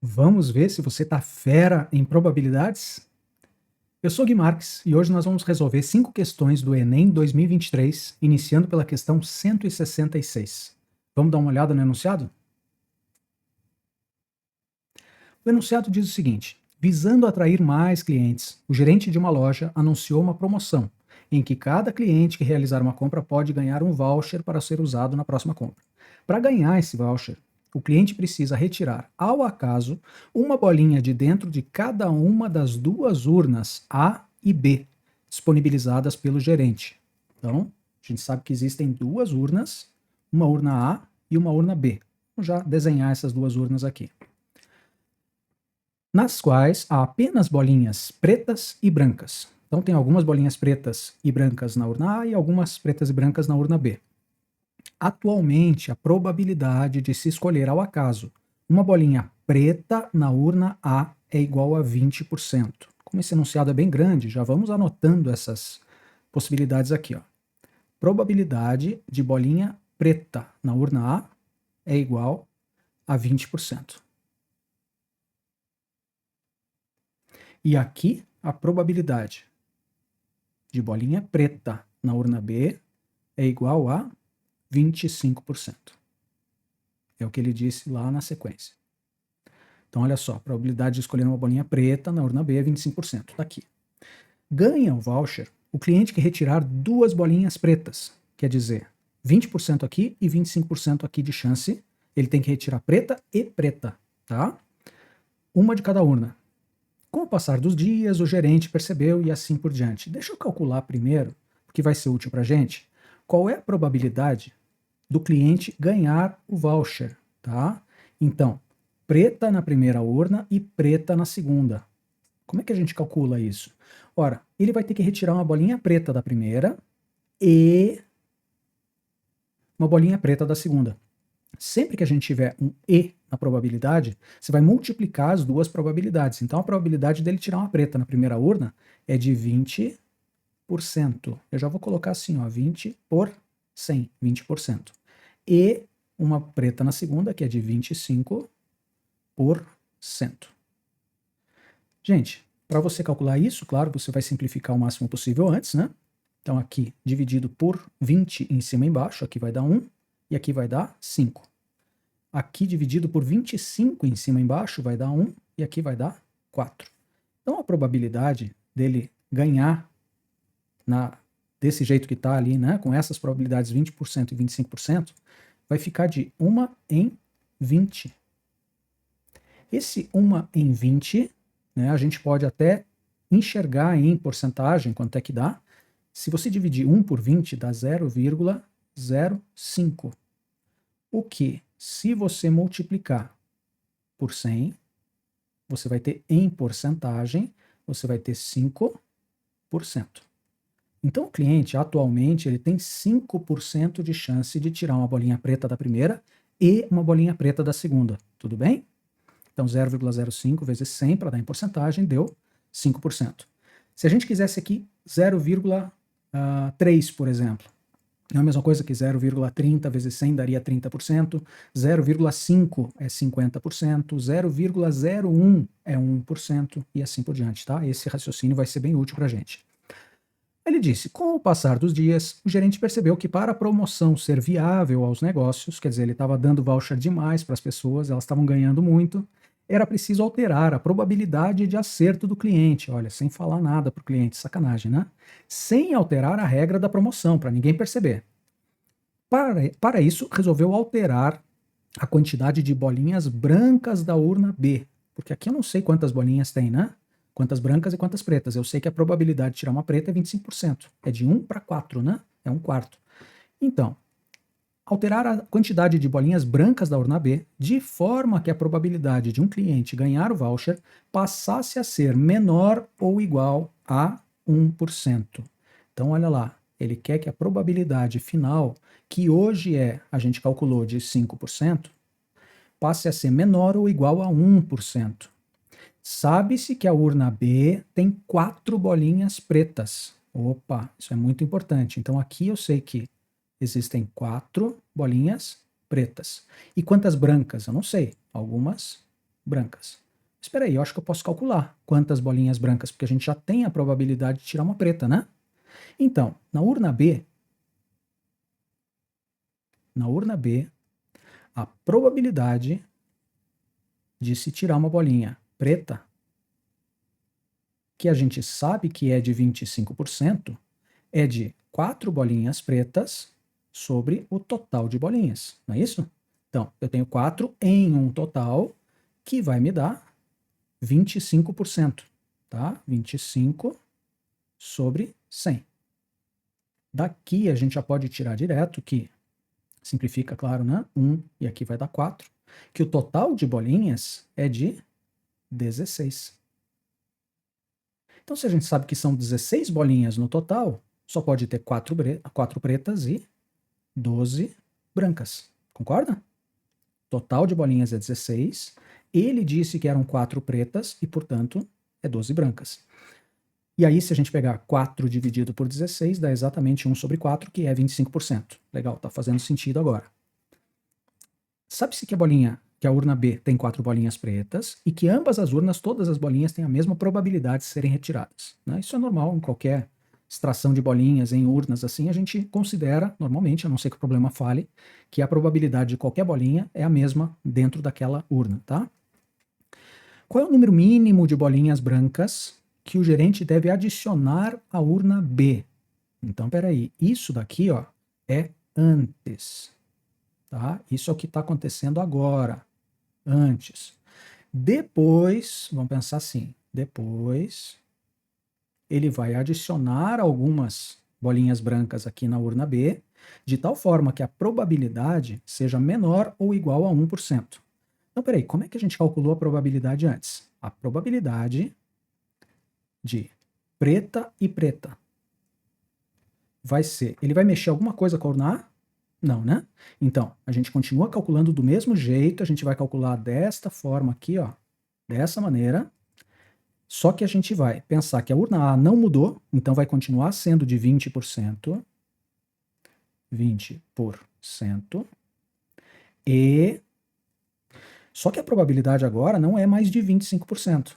Vamos ver se você tá fera em probabilidades? Eu sou Gui Marques e hoje nós vamos resolver 5 questões do Enem 2023, iniciando pela questão 166. Vamos dar uma olhada no enunciado? O enunciado diz o seguinte: visando atrair mais clientes, o gerente de uma loja anunciou uma promoção em que cada cliente que realizar uma compra pode ganhar um voucher para ser usado na próxima compra. Para ganhar esse voucher, o cliente precisa retirar, ao acaso, uma bolinha de dentro de cada uma das duas urnas A e B, disponibilizadas pelo gerente. Então, a gente sabe que existem duas urnas, uma urna A e uma urna B. Vamos já desenhar essas duas urnas aqui, nas quais há apenas bolinhas pretas e brancas. Então tem algumas bolinhas pretas e brancas na urna A e algumas pretas e brancas na urna B. Atualmente, a probabilidade de se escolher ao acaso uma bolinha preta na urna A é igual a 20%. Como esse enunciado é bem grande, já vamos anotando essas possibilidades aqui. Ó. Probabilidade de bolinha preta na urna A é igual a 20%. E aqui a probabilidade de bolinha preta na urna B é igual a 25%. É o que ele disse lá na sequência. Então, olha só, a probabilidade de escolher uma bolinha preta na urna B é 25%. Está aqui. Ganha o voucher o cliente que retirar duas bolinhas pretas, quer dizer, 20% aqui e 25% aqui de chance. Ele tem que retirar preta e preta, tá? Uma de cada urna. Com o passar dos dias, o gerente percebeu e assim por diante. Deixa eu calcular primeiro, porque vai ser útil para a gente, qual é a probabilidade do cliente ganhar o voucher, tá? Então, preta na primeira urna e preta na segunda. Como é que a gente calcula isso? Ora, ele vai ter que retirar uma bolinha preta da primeira e uma bolinha preta da segunda. Sempre que a gente tiver um E na probabilidade, você vai multiplicar as duas probabilidades. Então a probabilidade dele tirar uma preta na primeira urna é de 20%. Eu já vou colocar assim, ó, 20 por 100, 20%. E uma preta na segunda, que é de 25%. Gente, para você calcular isso, claro, você vai simplificar o máximo possível antes, né? Então aqui, dividido por 20 em cima e embaixo, aqui vai dar 1 e aqui vai dar 5. Aqui dividido por 25 em cima e embaixo vai dar 1 e aqui vai dar 4. Então a probabilidade dele ganhar desse jeito que está ali, né, com essas probabilidades 20% e 25%, vai ficar de 1 em 20. Esse 1 em 20, né, a gente pode até enxergar em porcentagem quanto é que dá. Se você dividir 1 por 20, dá 0,05. O que, se você multiplicar por 100, você vai ter em porcentagem, você vai ter 5%. Então o cliente, atualmente, ele tem 5% de chance de tirar uma bolinha preta da primeira e uma bolinha preta da segunda. Tudo bem? Então 0,05 vezes 100 para dar em porcentagem deu 5%. Se a gente quisesse aqui 0,3, por exemplo, é a mesma coisa que 0,30 vezes 100 daria 30%, 0,5 é 50%, 0,01 é 1% e assim por diante, tá? Esse raciocínio vai ser bem útil para a gente. Ele disse, com o passar dos dias, o gerente percebeu que para a promoção ser viável aos negócios, quer dizer, ele estava dando voucher demais para as pessoas, elas estavam ganhando muito, era preciso alterar a probabilidade de acerto do cliente, olha, sem falar nada para o cliente, sacanagem, né? Sem alterar a regra da promoção, para ninguém perceber. Para isso, resolveu alterar a quantidade de bolinhas brancas da urna B, porque aqui eu não sei quantas bolinhas tem, né? Quantas brancas e quantas pretas. Eu sei que a probabilidade de tirar uma preta é 25%. É de 1 para 4, né? É 1/4. Então, alterar a quantidade de bolinhas brancas da urna B de forma que a probabilidade de um cliente ganhar o voucher passasse a ser menor ou igual a 1%. Então, olha lá, ele quer que a probabilidade final, que hoje a gente calculou de 5%, passe a ser menor ou igual a 1%. Sabe-se que a urna B tem 4 bolinhas pretas. Opa, isso é muito importante. Então aqui eu sei que existem 4 bolinhas pretas. E quantas brancas? Eu não sei. Algumas brancas. Espera aí, eu acho que eu posso calcular quantas bolinhas brancas, porque a gente já tem a probabilidade de tirar uma preta, né? Então, na urna B, a probabilidade de se tirar uma bolinha preta, que a gente sabe que é de 25%, é de 4 bolinhas pretas sobre o total de bolinhas, não é isso? Então, eu tenho 4 em um total, que vai me dar 25%, tá? 25 sobre 100. Daqui a gente já pode tirar direto que, simplifica, claro, né? 1 e aqui vai dar 4, que o total de bolinhas é de 16. Então, se a gente sabe que são 16 bolinhas no total, só pode ter 4 pretas e 12 brancas. Concorda? Total de bolinhas é 16. Ele disse que eram 4 pretas e, portanto, é 12 brancas. E aí, se a gente pegar 4 dividido por 16, dá exatamente 1 sobre 4, que é 25%. Legal, tá fazendo sentido agora. Sabe-se que a urna B tem 4 bolinhas pretas e que ambas as urnas, todas as bolinhas, têm a mesma probabilidade de serem retiradas, né? Isso é normal em qualquer extração de bolinhas em urnas assim, a gente considera normalmente, a não ser que o problema fale, que a probabilidade de qualquer bolinha é a mesma dentro daquela urna, tá? Qual é o número mínimo de bolinhas brancas que o gerente deve adicionar à urna B? Então, peraí, isso daqui, ó, é antes, tá? Isso é o que está acontecendo agora, antes. Depois, vamos pensar assim, depois ele vai adicionar algumas bolinhas brancas aqui na urna B, de tal forma que a probabilidade seja menor ou igual a 1%. Então, peraí, como é que a gente calculou a probabilidade antes? A probabilidade de preta e preta vai ser, ele vai mexer alguma coisa com a urna A? Não, né? Então, a gente continua calculando do mesmo jeito, a gente vai calcular desta forma aqui, ó, dessa maneira, só que a gente vai pensar que a urna A não mudou, então vai continuar sendo de 20%, 20%, e só que a probabilidade agora não é mais de 25%.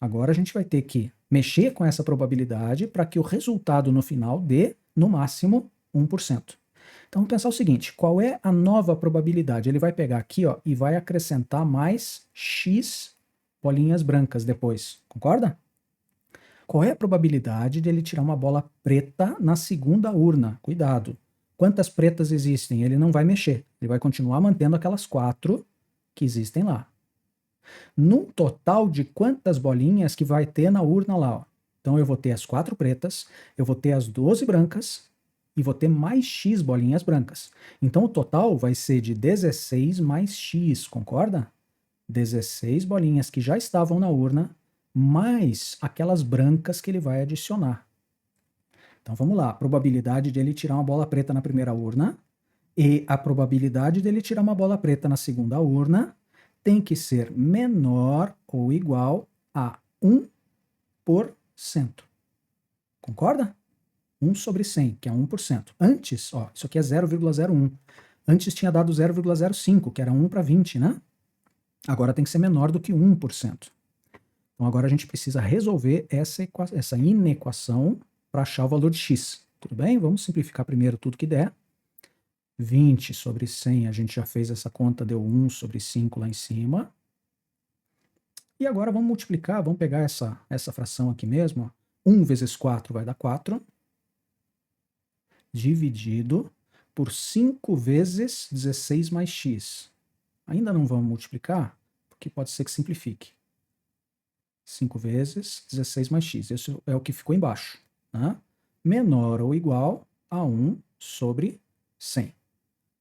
Agora a gente vai ter que mexer com essa probabilidade para que o resultado no final dê, no máximo, 1%. Então vamos pensar o seguinte, qual é a nova probabilidade? Ele vai pegar aqui, ó, e vai acrescentar mais X bolinhas brancas depois, concorda? Qual é a probabilidade de ele tirar uma bola preta na segunda urna? Cuidado. Quantas pretas existem? Ele não vai mexer. Ele vai continuar mantendo aquelas 4 que existem lá. Num total de quantas bolinhas que vai ter na urna lá? Ó. Então eu vou ter as 4 pretas, eu vou ter as 12 brancas e vou ter mais X bolinhas brancas. Então o total vai ser de 16 mais X, concorda? 16 bolinhas que já estavam na urna, mais aquelas brancas que ele vai adicionar. Então vamos lá, a probabilidade de ele tirar uma bola preta na primeira urna e a probabilidade dele tirar uma bola preta na segunda urna tem que ser menor ou igual a 1%. Concorda? 1 sobre 100, que é 1%. Antes, ó, isso aqui é 0,01. Antes tinha dado 0,05, que era 1 para 20, né? Agora tem que ser menor do que 1%. Então agora a gente precisa resolver essa inequação para achar o valor de x. Tudo bem? Vamos simplificar primeiro tudo que der. 20 sobre 100, a gente já fez essa conta, deu 1 sobre 5 lá em cima. E agora vamos multiplicar, vamos pegar essa fração aqui mesmo. Ó. 1 vezes 4 vai dar 4, dividido por 5 vezes 16 mais x. Ainda não vamos multiplicar, porque pode ser que simplifique. 5 vezes 16 mais x. Esse é o que ficou embaixo. Né? Menor ou igual a 1 sobre 100.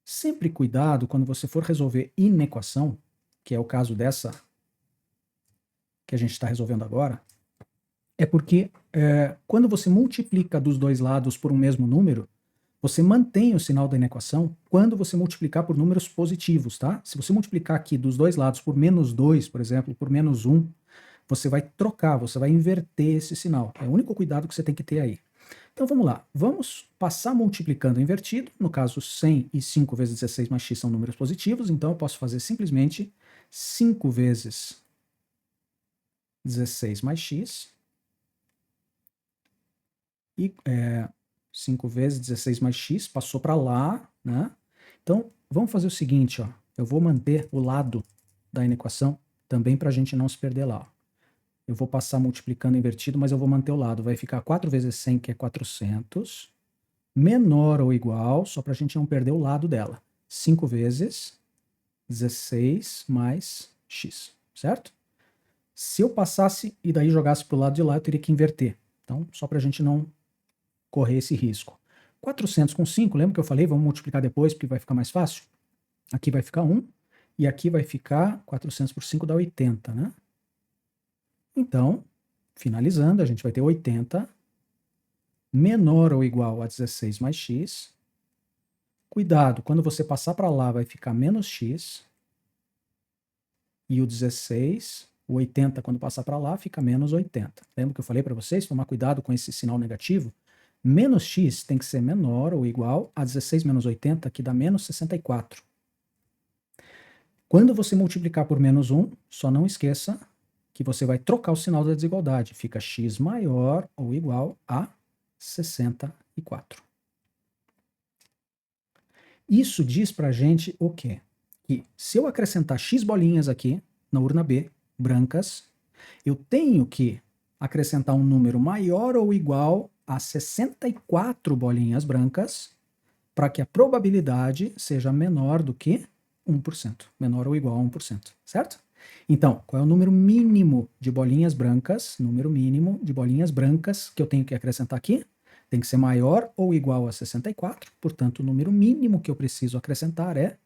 Sempre cuidado quando você for resolver inequação, que é o caso dessa que a gente está resolvendo agora, é porque quando você multiplica dos dois lados por um mesmo número, você mantém o sinal da inequação quando você multiplicar por números positivos, tá? Se você multiplicar aqui dos dois lados por menos 2, por exemplo, por menos 1, você vai trocar, você vai inverter esse sinal. É o único cuidado que você tem que ter aí. Então vamos lá, vamos passar multiplicando invertido, no caso 100 e 5 vezes 16 mais x são números positivos, então eu posso fazer simplesmente 5 vezes 16 mais x, e 5 vezes 16 mais x, passou para lá, né? Então, vamos fazer o seguinte, ó. Eu vou manter o lado da equação também para a gente não se perder lá. Ó. Eu vou passar multiplicando invertido, mas eu vou manter o lado. Vai ficar 4 vezes 100, que é 400, menor ou igual, só para a gente não perder o lado dela. 5 vezes 16 mais x, certo? Se eu passasse e daí jogasse para o lado de lá, eu teria que inverter. Então, só para a gente não correr esse risco. 400 com 5, lembra que eu falei? Vamos multiplicar depois, porque vai ficar mais fácil. Aqui vai ficar 1, e aqui vai ficar 400 por 5 dá 80, né? Então, finalizando, a gente vai ter 80 menor ou igual a 16 mais x. Cuidado, quando você passar para lá vai ficar menos x, e o 16, o 80 quando passar para lá fica menos 80. Lembra que eu falei para vocês tomar cuidado com esse sinal negativo? Menos x tem que ser menor ou igual a 16 menos 80, que dá menos 64. Quando você multiplicar por menos 1, só não esqueça que você vai trocar o sinal da desigualdade. Fica x maior ou igual a 64. Isso diz pra gente o quê? Que se eu acrescentar x bolinhas aqui na urna B, brancas, eu tenho que acrescentar um número maior ou igual a 64 bolinhas brancas para que a probabilidade seja menor do que 1%, menor ou igual a 1%, certo? Então, qual é o número mínimo de bolinhas brancas, número mínimo de bolinhas brancas que eu tenho que acrescentar aqui? Tem que ser maior ou igual a 64, portanto, o número mínimo que eu preciso acrescentar é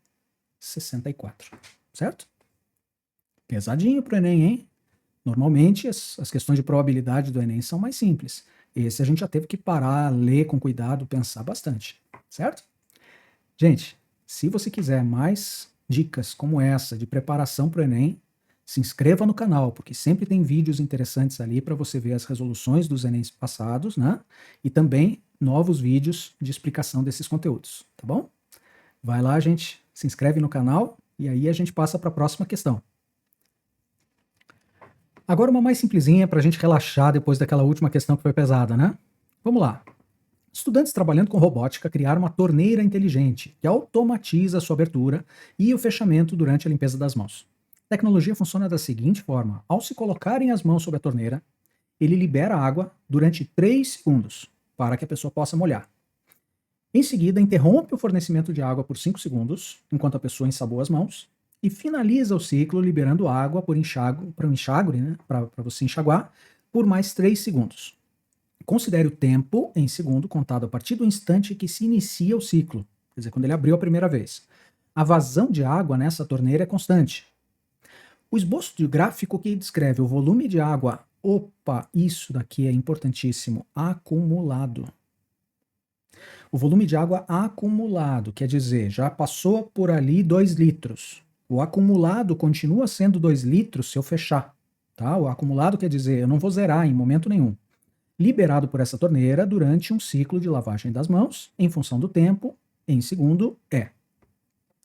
64, certo? Pesadinho pro Enem, hein? Normalmente, as questões de probabilidade do Enem são mais simples. Esse a gente já teve que parar, ler com cuidado, pensar bastante, certo? Gente, se você quiser mais dicas como essa de preparação para o Enem, se inscreva no canal, porque sempre tem vídeos interessantes ali para você ver as resoluções dos Enems passados, né? E também novos vídeos de explicação desses conteúdos, tá bom? Vai lá, gente, se inscreve no canal e aí a gente passa para a próxima questão. Agora uma mais simplesinha para a gente relaxar depois daquela última questão que foi pesada, né? Vamos lá. Estudantes trabalhando com robótica criaram uma torneira inteligente que automatiza a sua abertura e o fechamento durante a limpeza das mãos. A tecnologia funciona da seguinte forma: ao se colocarem as mãos sobre a torneira, ele libera água durante 3 segundos para que a pessoa possa molhar. Em seguida, interrompe o fornecimento de água por 5 segundos, enquanto a pessoa ensaboa as mãos, e finaliza o ciclo liberando água para o enxágue, né, para você enxaguar, por mais 3 segundos. Considere o tempo em segundo contado a partir do instante que se inicia o ciclo, quer dizer, quando ele abriu a primeira vez. A vazão de água nessa torneira é constante. O esboço de gráfico que descreve o volume de água, isso daqui é importantíssimo, acumulado. O volume de água acumulado, quer dizer, já passou por ali 2 litros. O acumulado continua sendo 2 litros se eu fechar. Tá? O acumulado quer dizer, eu não vou zerar em momento nenhum. Liberado por essa torneira durante um ciclo de lavagem das mãos, em função do tempo, em segundo, é.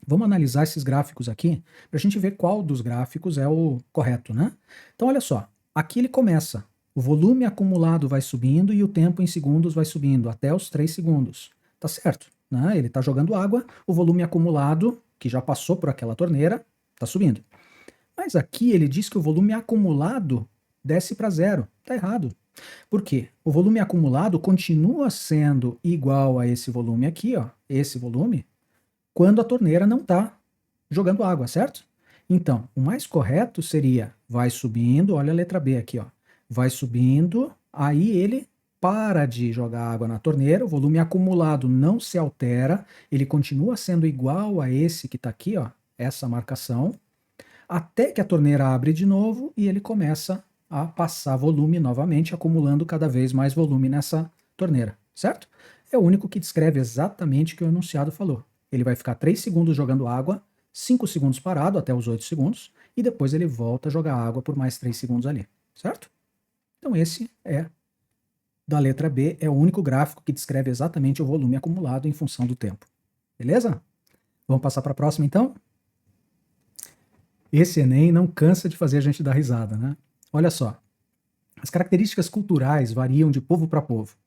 Vamos analisar esses gráficos aqui, para a gente ver qual dos gráficos é o correto, né? Então, olha só, aqui ele começa, o volume acumulado vai subindo e o tempo em segundos vai subindo, até os 3 segundos. Tá certo, né? Ele está jogando água, o volume acumulado, que já passou por aquela torneira, está subindo. Mas aqui ele diz que o volume acumulado desce para zero. Tá errado. Por quê? O volume acumulado continua sendo igual a esse volume aqui, ó, esse volume, quando a torneira não está jogando água, certo? Então, o mais correto seria, vai subindo, olha a letra B aqui, ó, vai subindo, aí ele para de jogar água na torneira, o volume acumulado não se altera, ele continua sendo igual a esse que está aqui, ó, essa marcação, até que a torneira abre de novo e ele começa a passar volume novamente, acumulando cada vez mais volume nessa torneira, certo? É o único que descreve exatamente o que o enunciado falou. Ele vai ficar 3 segundos jogando água, 5 segundos parado até os 8 segundos, e depois ele volta a jogar água por mais 3 segundos ali, certo? Então esse é, da letra B, é o único gráfico que descreve exatamente o volume acumulado em função do tempo. Beleza? Vamos passar para a próxima então? Esse Enem não cansa de fazer a gente dar risada, né? Olha só, As características culturais variam de povo para povo.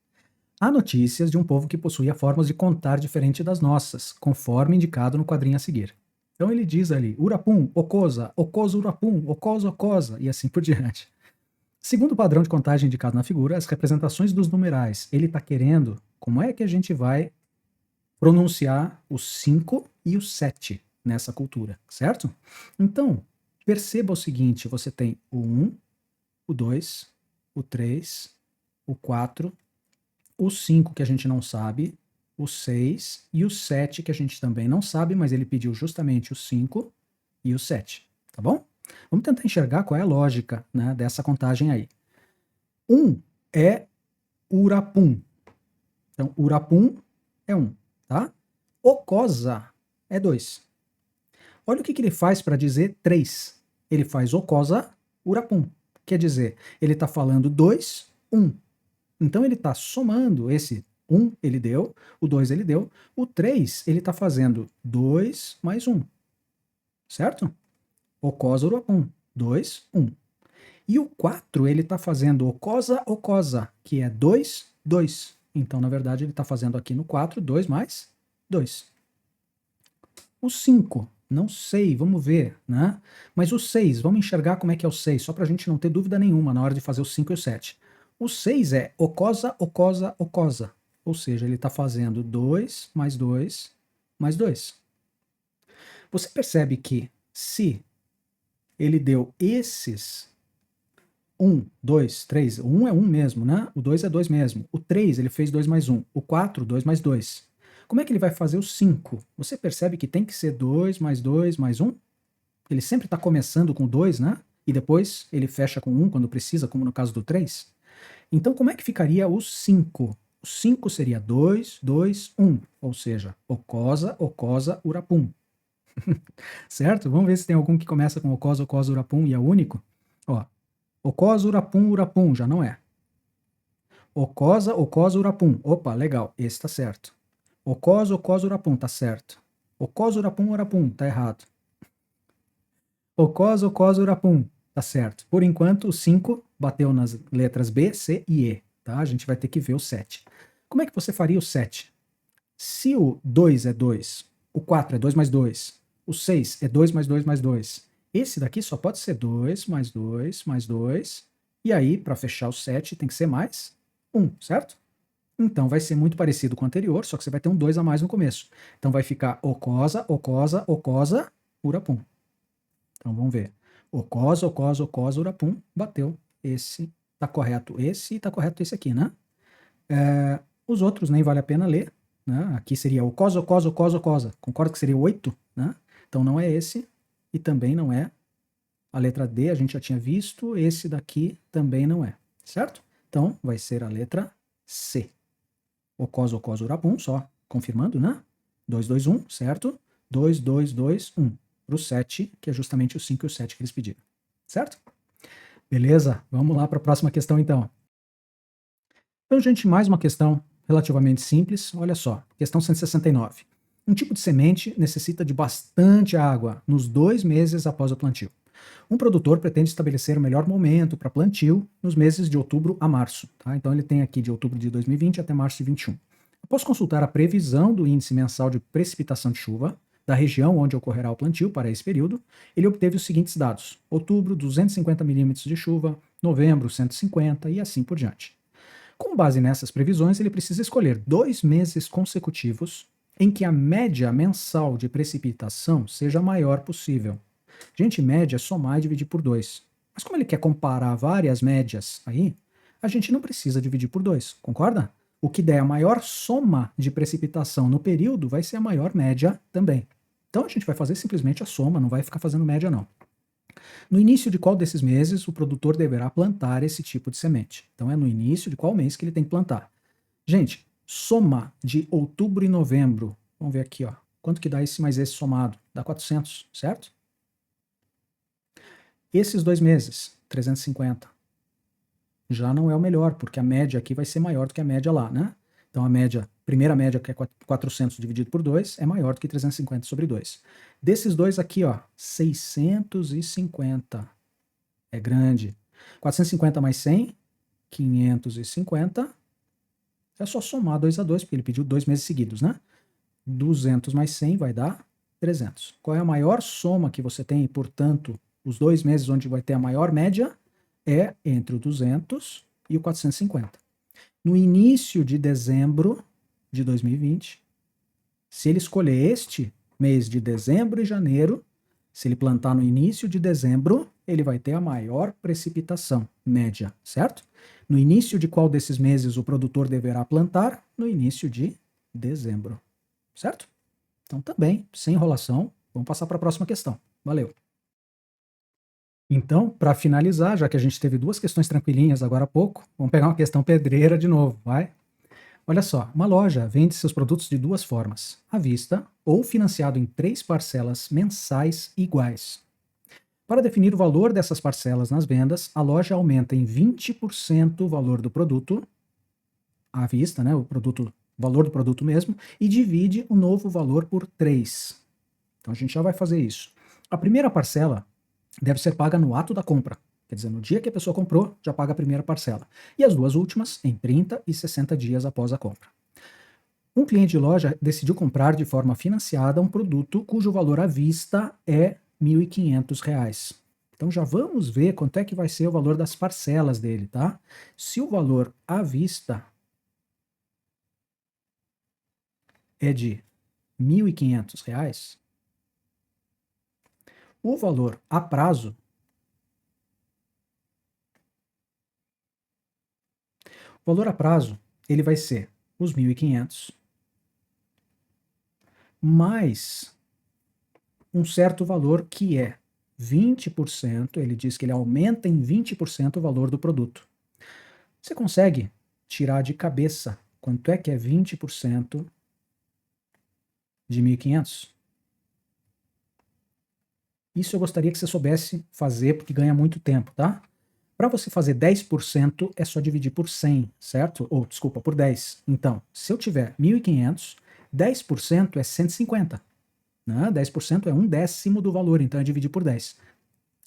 Há notícias de um povo que possuía formas de contar diferente das nossas, conforme indicado no quadrinho a seguir. Então ele diz ali, Urapum, Ocosa, Ocosa Urapum, Ocosa Ocosa, e assim por diante. Segundo o padrão de contagem indicado na figura, as representações dos numerais, ele está querendo como é que a gente vai pronunciar o 5 e o 7 nessa cultura, certo? Então, perceba o seguinte, você tem o 1, o 2, o 3, o 4, o 5 que a gente não sabe, o 6 e o 7 que a gente também não sabe, mas ele pediu justamente o 5 e o 7, tá bom? Vamos tentar enxergar qual é a lógica, né, dessa contagem aí. 1 é Urapum. Então, Urapum é 1, tá? Ocosa é 2. Olha o que ele faz para dizer 3. Ele faz Ocosa Urapum. Quer dizer, ele está falando 2, 1. Então ele está somando esse 1 ele deu, o 2 ele deu, o 3 ele está fazendo 2 mais 1. Certo? Ocosa Urapum. 2, 1. E o 4 ele está fazendo Ocosa Ocosa, que é 2, 2. Então, na verdade, ele está fazendo aqui no 4, 2 mais 2. O 5, não sei, vamos ver, né? Mas o 6, vamos enxergar como é que é o 6, só para a gente não ter dúvida nenhuma na hora de fazer o 5 e o 7. O 6 é Ocosa, Ocosa, Ocosa. Ou seja, ele está fazendo 2 mais 2 mais 2. Você percebe que se ele deu esses 1, 2, 3, o 1 é 1 mesmo, né? O 2 é 2 mesmo. O 3 ele fez 2 mais 1. O 4, 2 mais 2. Como é que ele vai fazer o 5? Você percebe que tem que ser 2 mais 2 mais 1? Ele sempre está começando com 2, né? E depois ele fecha com 1 quando precisa, como no caso do 3. Então, como é que ficaria o 5? O 5 seria 2, 2, 1. Ou seja, Ocosa, Ocosa, Urapum. Certo? Vamos ver se tem algum que começa com Ocosa, Ocosa, Urapum e é único. Ó, Ocosa, Urapum, Urapum, já não é. Ocosa, Ocosa, Urapum. Opa, legal, esse tá certo. Ocosa, Ocosa, Urapum, tá certo. Ocosa, Urapum, Urapum, tá errado. Ocosa, Ocosa, Urapum, tá certo. Por enquanto, o 5 bateu nas letras B, C e E, tá? A gente vai ter que ver o 7. Como é que você faria o 7? Se o 2 é 2, o 4 é 2 mais 2, o 6 é 2 mais 2 mais 2, esse daqui só pode ser 2 mais 2 mais 2, e aí, para fechar o 7, tem que ser mais 1, certo? Então vai ser muito parecido com o anterior, só que você vai ter um 2 a mais no começo. Então vai ficar Ocosa, Ocosa, Ocosa, Urapum. Então vamos ver. Ocosa, Ocosa, Ocosa, Urapum, bateu. Esse tá correto esse e tá correto esse aqui, né? Os outros nem vale a pena ler, né? Aqui seria Ocosa, Ocosa, Ocosa, Ocosa. Concordo que seria 8, né? Então não é esse e também não é. A letra D a gente já tinha visto, esse daqui também não é, certo? Então vai ser a letra C. Ocosa, Ocosa, Urapum, só confirmando, né? 2, 2, 1, certo? 2, 2, 2, 1. Para o 7, que é justamente o 5 e o 7 que eles pediram, certo? Beleza? Vamos lá para a próxima questão então. Então, gente, mais uma questão relativamente simples. Olha só, questão 169. Um tipo de semente necessita de bastante água nos 2 meses após o plantio. Um produtor pretende estabelecer o melhor momento para plantio nos meses de outubro a março. Tá? Então ele tem aqui de outubro de 2020 até março de 21. Após consultar a previsão do índice mensal de precipitação de chuva da região onde ocorrerá o plantio para esse período, ele obteve os seguintes dados: outubro, 250 milímetros de chuva, novembro, 150 e assim por diante. Com base nessas previsões, ele precisa escolher 2 meses consecutivos em que a média mensal de precipitação seja a maior possível. Gente, média é somar e dividir por 2. Mas como ele quer comparar várias médias aí, a gente não precisa dividir por 2, concorda? O que der a maior soma de precipitação no período vai ser a maior média também. Então a gente vai fazer simplesmente a soma, não vai ficar fazendo média não. No início de qual desses meses o produtor deverá plantar esse tipo de semente? Então é no início de qual mês que ele tem que plantar. Gente, soma de outubro e novembro. Vamos ver aqui, ó. Quanto que dá esse mais esse somado? Dá 400, certo? Esses 2 meses, 350. Já não é o melhor, porque a média aqui vai ser maior do que a média lá, né? Então a média, primeira média, que é 400 dividido por 2, é maior do que 350 sobre 2. Desses dois aqui, ó, 650. É grande. 450 mais 100 550, é só somar 2 a 2, porque ele pediu 2 meses seguidos, né? 200 mais 100 vai dar 300. Qual é a maior soma que você tem? Portanto, os 2 meses onde vai ter a maior média é entre o 200 e o 450. No início de dezembro de 2020, se ele escolher este mês de dezembro e janeiro, se ele plantar no início de dezembro, ele vai ter a maior precipitação média, certo? No início de qual desses meses o produtor deverá plantar? No início de dezembro, certo? Então também, sem enrolação, vamos passar para a próxima questão. Valeu! Então, para finalizar, já que a gente teve 2 questões tranquilinhas agora há pouco, vamos pegar uma questão pedreira de novo, vai? Olha só, uma loja vende seus produtos de 2 formas: à vista ou financiado em 3 parcelas mensais iguais. Para definir o valor dessas parcelas nas vendas, a loja aumenta em 20% o valor do produto, à vista, né, o valor do produto mesmo, e divide o novo valor por 3. Então a gente já vai fazer isso. A primeira parcela deve ser paga no ato da compra. Quer dizer, no dia que a pessoa comprou, já paga a primeira parcela. E as 2 últimas em 30 e 60 dias após a compra. Um cliente de loja decidiu comprar de forma financiada um produto cujo valor à vista é R$ 1.500. Então já vamos ver quanto é que vai ser o valor das parcelas dele, tá? Se o valor à vista é de R$ 1.500, o valor a prazo ele vai ser os 1.500 mais um certo valor que é 20%, ele diz que ele aumenta em 20% o valor do produto. Você consegue tirar de cabeça quanto é que é 20% de 1.500? Isso eu gostaria que você soubesse fazer, porque ganha muito tempo, tá? Para você fazer 10% é só dividir por 100, certo? Ou, desculpa, por 10. Então, se eu tiver 1.500, 10% é 150. Né? 10% é 1/10 do valor, então é dividir por 10.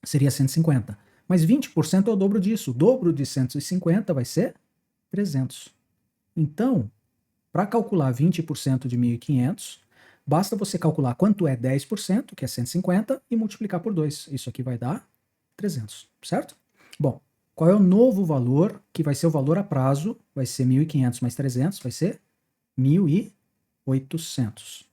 Seria 150. Mas 20% é o dobro disso. O dobro de 150 vai ser 300. Então, para calcular 20% de 1.500, basta você calcular quanto é 10%, que é 150, e multiplicar por 2. Isso aqui vai dar 300, certo? Bom, qual é o novo valor, que vai ser o valor a prazo? Vai ser 1.500 mais 300, vai ser 1.800.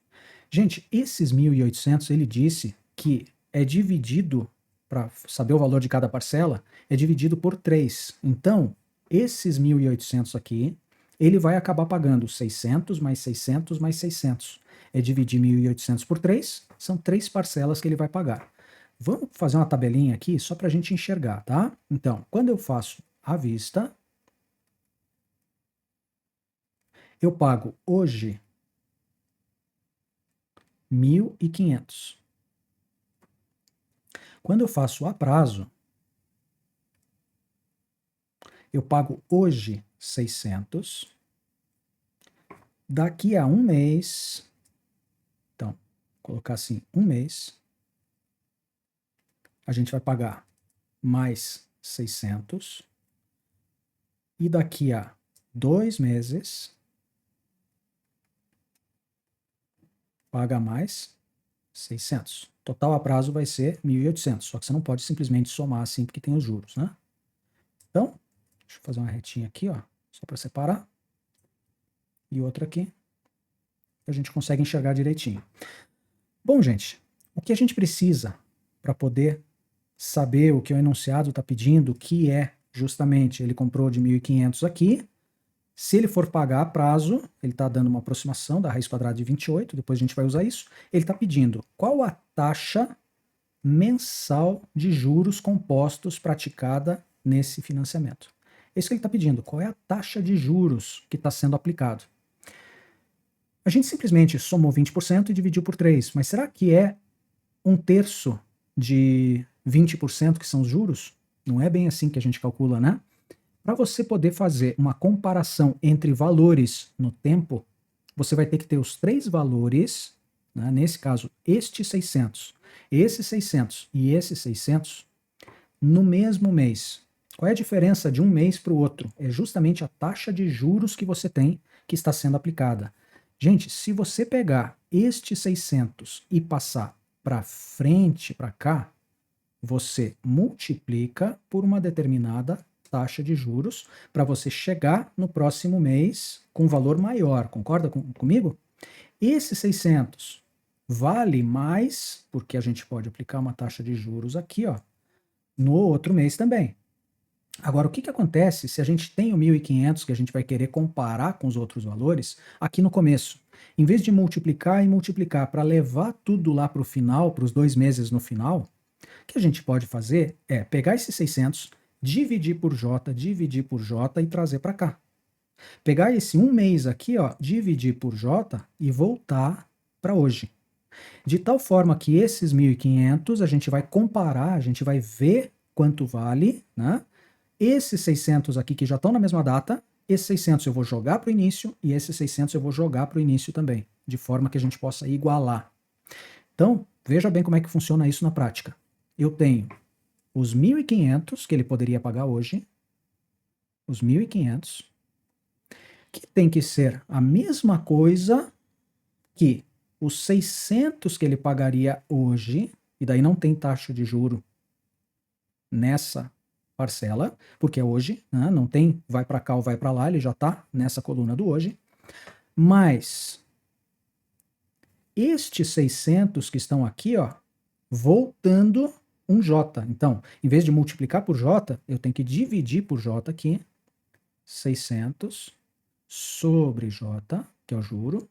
Gente, esses 1.800, ele disse que é dividido, para saber o valor de cada parcela, é dividido por 3. Então, esses 1.800 aqui, ele vai acabar pagando 600 mais 600 mais 600. É dividir 1.800 por 3, são 3 parcelas que ele vai pagar. Vamos fazer uma tabelinha aqui só para a gente enxergar, tá? Então, quando eu faço à vista, eu pago hoje 1.500. Quando eu faço a prazo, eu pago hoje 600. Daqui a um mês, então, vou colocar assim, um mês, a gente vai pagar mais 600. E daqui a 2 meses, paga mais 600. Total a prazo vai ser 1.800, só que você não pode simplesmente somar assim porque tem os juros, né? Então, deixa eu fazer uma retinha aqui, ó, só para separar. E outra aqui, a gente consegue enxergar direitinho. Bom, gente, o que a gente precisa para poder saber o que o enunciado está pedindo, que é justamente, ele comprou de 1.500 aqui, se ele for pagar a prazo, ele está dando uma aproximação da raiz quadrada de 28, depois a gente vai usar isso, ele está pedindo qual a taxa mensal de juros compostos praticada nesse financiamento. É isso que ele está pedindo, qual é a taxa de juros que está sendo aplicado. A gente simplesmente somou 20% e dividiu por 3, mas será que é 1/3 de 20% que são os juros? Não é bem assim que a gente calcula, né? Para você poder fazer uma comparação entre valores no tempo, você vai ter que ter os 3 valores, né? Nesse caso, este 600, esse 600 e esse 600, no mesmo mês. Qual é a diferença de um mês para o outro? É justamente a taxa de juros que você tem que está sendo aplicada. Gente, se você pegar este 600 e passar para frente, para cá, você multiplica por uma determinada taxa de juros para você chegar no próximo mês com um valor maior. Concorda comigo? Esse 600 vale mais, porque a gente pode aplicar uma taxa de juros aqui, ó, no outro mês também. Agora, o que acontece se a gente tem o 1.500 que a gente vai querer comparar com os outros valores aqui no começo? Em vez de multiplicar e multiplicar para levar tudo lá para o final, para os 2 meses no final, o que a gente pode fazer é pegar esses 600, dividir por J e trazer para cá. Pegar esse um mês aqui, ó, dividir por J e voltar para hoje. De tal forma que esses 1.500 a gente vai comparar, a gente vai ver quanto vale, né? Esses 600 aqui que já estão na mesma data, esses 600 eu vou jogar para o início e esses 600 eu vou jogar para o início também, de forma que a gente possa igualar. Então, veja bem como é que funciona isso na prática. Eu tenho os 1.500 que ele poderia pagar hoje, os 1.500, que tem que ser a mesma coisa que os 600 que ele pagaria hoje, e daí não tem taxa de juro nessa parcela, porque é hoje, né? Não tem vai para cá ou vai para lá, ele já está nessa coluna do hoje. Mas estes 600 que estão aqui, ó, voltando um J. Então, em vez de multiplicar por J, eu tenho que dividir por J aqui, 600 sobre J, que é o juro,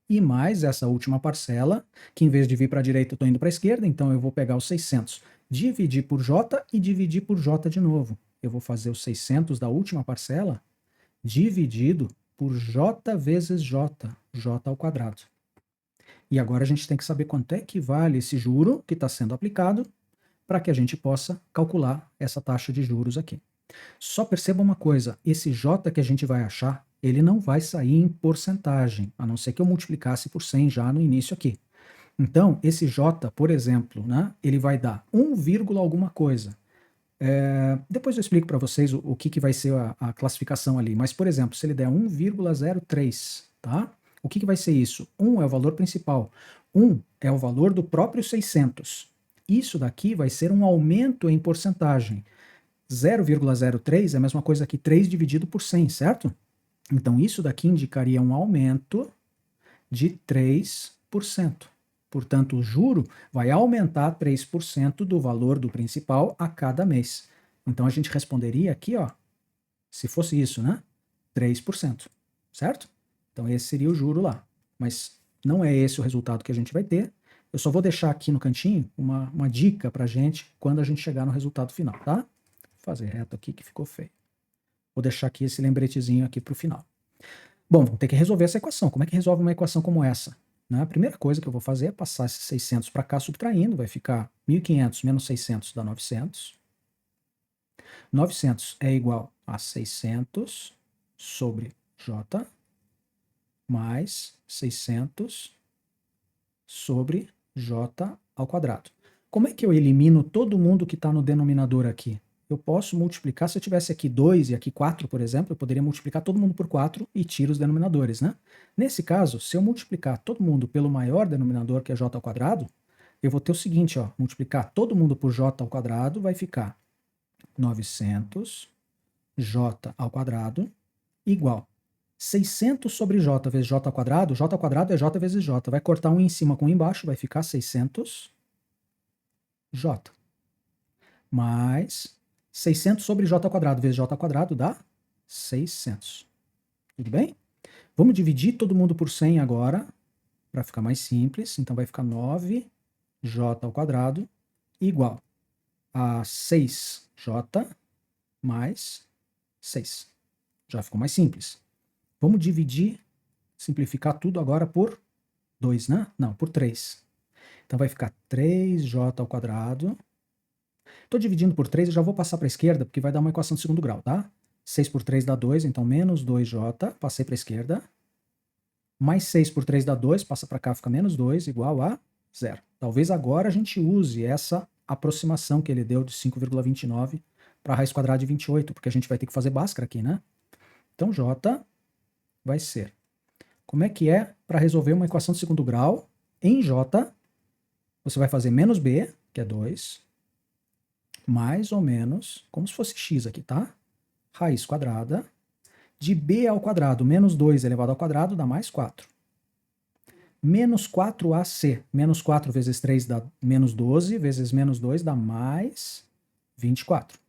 e mais essa última parcela, que em vez de vir para a direita eu estou indo para a esquerda, então eu vou pegar os 600, dividir por J e dividir por J de novo. Eu vou fazer os 600 da última parcela dividido por J vezes J, J ao quadrado. E agora a gente tem que saber quanto é que vale esse juro que está sendo aplicado para que a gente possa calcular essa taxa de juros aqui. Só perceba uma coisa, esse J que a gente vai achar, ele não vai sair em porcentagem, a não ser que eu multiplicasse por 100 já no início aqui. Então, esse J, por exemplo, né, ele vai dar 1, alguma coisa. Depois eu explico para vocês o que vai ser a classificação ali. Mas, por exemplo, se ele der 1,03, tá? O que vai ser isso? 1 é o valor principal. 1 é o valor do próprio 600. Isso daqui vai ser um aumento em porcentagem. 0,03 é a mesma coisa que 3 dividido por 100, certo? Então, isso daqui indicaria um aumento de 3%. Portanto, o juro vai aumentar 3% do valor do principal a cada mês. Então, a gente responderia aqui, ó, se fosse isso, né? 3%, certo? Então, esse seria o juro lá. Mas não é esse o resultado que a gente vai ter. Eu só vou deixar aqui no cantinho uma dica para a gente quando a gente chegar no resultado final, tá? Vou fazer reto aqui que ficou feio. Vou deixar aqui esse lembretezinho aqui para o final. Bom, vamos ter que resolver essa equação. Como é que resolve uma equação como essa? Né? A primeira coisa que eu vou fazer é passar esses 600 para cá subtraindo, vai ficar 1.500 menos 600 dá 900. 900 é igual a 600 sobre J mais 600 sobre J ao quadrado. Como é que eu elimino todo mundo que está no denominador aqui? Eu posso multiplicar, se eu tivesse aqui 2 e aqui 4, por exemplo, eu poderia multiplicar todo mundo por 4 e tiro os denominadores, né? Nesse caso, se eu multiplicar todo mundo pelo maior denominador, que é j ao quadrado, eu vou ter o seguinte, ó, multiplicar todo mundo por j ao quadrado vai ficar 900 j ao quadrado igual 600 sobre j vezes j ao quadrado é j vezes j, vai cortar um em cima com um embaixo, vai ficar 600 j, mais 600 sobre j ao quadrado vezes j ao quadrado dá 600. Tudo bem? Vamos dividir todo mundo por 100 agora, para ficar mais simples. Então vai ficar 9j ao quadrado igual a 6j mais 6. Já ficou mais simples. Vamos dividir, simplificar tudo agora por 2, né? Não, por 3. Então vai ficar 3j ao quadrado. Estou dividindo por 3, eu já vou passar para a esquerda, porque vai dar uma equação de segundo grau, tá? 6 por 3 dá 2, então menos 2j, passei para a esquerda. Mais 6 por 3 dá 2, passa para cá, fica menos 2, igual a 0. Talvez agora a gente use essa aproximação que ele deu de 5,29 para a raiz quadrada de 28, porque a gente vai ter que fazer Bhaskara aqui, né? Então, J vai ser. Como é que é para resolver uma equação de segundo grau? Em J, você vai fazer menos B, que é 2, mais ou menos, como se fosse x aqui, tá? Raiz quadrada de b ao quadrado, menos 2 elevado ao quadrado dá mais 4. Menos 4ac, menos 4 vezes 3 dá menos 12, vezes menos 2 dá mais 24.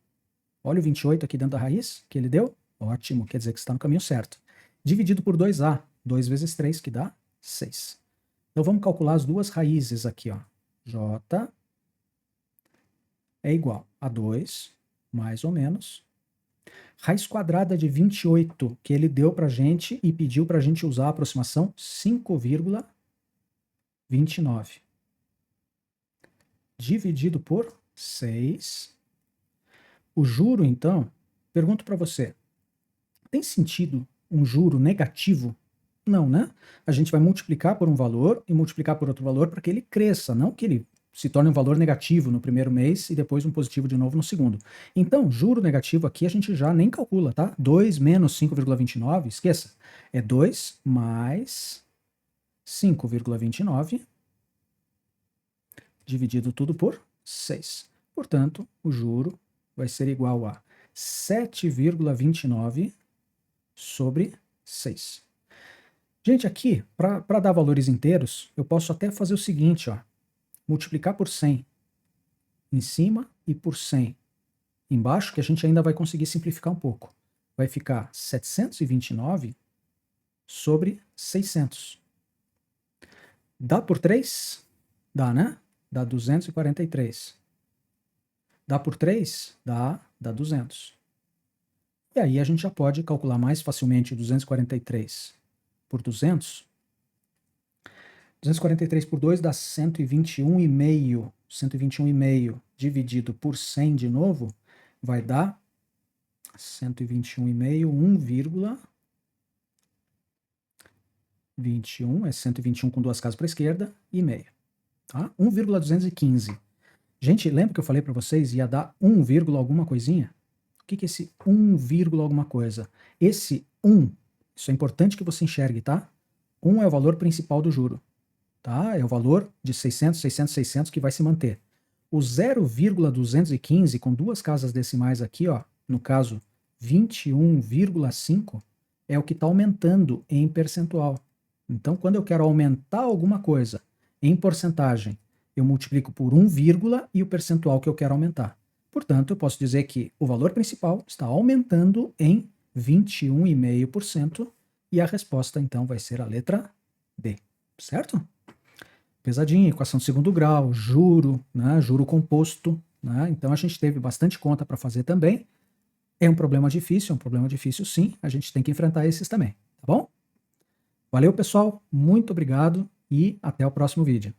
Olha o 28 aqui dentro da raiz que ele deu. Ótimo, quer dizer que está no caminho certo. Dividido por 2a, 2 vezes 3, que dá 6. Então vamos calcular as duas raízes aqui, ó. J é igual a 2, mais ou menos, raiz quadrada de 28, que ele deu pra gente e pediu pra gente usar a aproximação 5,29. Dividido por 6. O juro, então, pergunto para você, tem sentido um juro negativo? Não, né? A gente vai multiplicar por um valor e multiplicar por outro valor para que ele cresça, não que ele se torne um valor negativo no primeiro mês e depois um positivo de novo no segundo. Então, juro negativo aqui a gente já nem calcula, tá? 2 menos 5,29, esqueça, é 2 mais 5,29 dividido tudo por 6. Portanto, o juro vai ser igual a 7,29 sobre 6. Gente, aqui, para dar valores inteiros, eu posso até fazer o seguinte, ó, multiplicar por 100 em cima e por 100 embaixo, que a gente ainda vai conseguir simplificar um pouco. Vai ficar 729 sobre 600. Dá por 3? Dá, né? Dá 243. Dá por 3? Dá 200. E aí a gente já pode calcular mais facilmente 243 por 200. 243 por 2 dá 121,5. 121,5 dividido por 100 de novo vai dar 121,5, 1,21, é 121 com duas casas para a esquerda e meio. Tá? 1,215. Gente, lembra que eu falei para vocês ia dar 1, alguma coisinha? O que é esse 1, alguma coisa? Esse 1, isso é importante que você enxergue, tá? 1 é o valor principal do juro. Tá? É o valor de 600, 600, 600 que vai se manter. O 0,215 com duas casas decimais aqui, ó, no caso 21,5, é o que está aumentando em percentual. Então, quando eu quero aumentar alguma coisa em porcentagem, eu multiplico por 1, e o percentual que eu quero aumentar. Portanto, eu posso dizer que o valor principal está aumentando em 21,5% e a resposta, então, vai ser a letra D. Certo? Pesadinha, equação de segundo grau, juro, né, juro composto, né, então a gente teve bastante conta para fazer também. É um problema difícil sim, a gente tem que enfrentar esses também, tá bom? Valeu pessoal, muito obrigado e até o próximo vídeo.